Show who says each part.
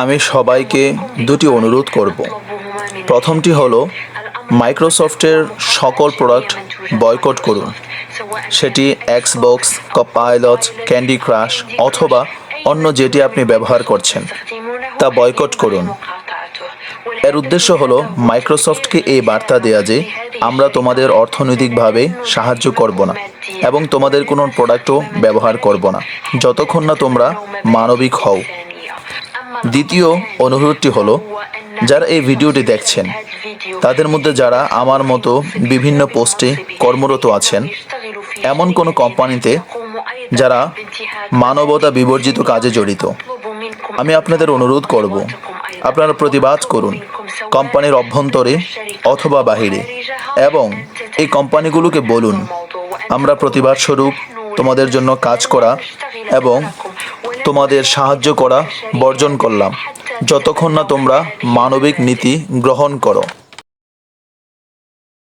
Speaker 1: আমি সবাইকে দুটি অনুরোধ করব। প্রথমটি হলো মাইক্রোসফটের সকল প্রোডাক্ট বয়কট করুন, সেটি এক্সবক্স, কপাইলট, ক্যান্ডি ক্রাশ অথবা অন্য যেটি আপনি ব্যবহার করছেন তা বয়কট করুন। এর উদ্দেশ্য হলো মাইক্রোসফটকে এই বার্তা দেয়া যে আমরা তোমাদের অর্থনৈতিকভাবে সাহায্য করব না এবং তোমাদের কোনো প্রোডাক্টও ব্যবহার করব না যতক্ষণ না তোমরা মানবিক হও। দ্বিতীয় অনুরোধটি হলো, যারা এই ভিডিওটি দেখছেন তাদের মধ্যে যারা আমার মতো বিভিন্ন পোস্টে কর্মরত আছেন, এমন কোনো কোম্পানিতে যারা মানবতা বিবর্জিত কাজে জড়িত, আমি আপনাদের অনুরোধ করব আপনারা প্রতিবাদ করুন কোম্পানির অভ্যন্তরে অথবা বাহিরে, এবং এই কোম্পানিগুলোকে বলুন আমরা প্রতিবাদ স্বরূপ তোমাদের জন্য কাজ করা এবং তোমাদের সাহায্য করা বর্জন করলাম যতক্ষণ না তোমরা মানবিক নীতি গ্রহণ করো।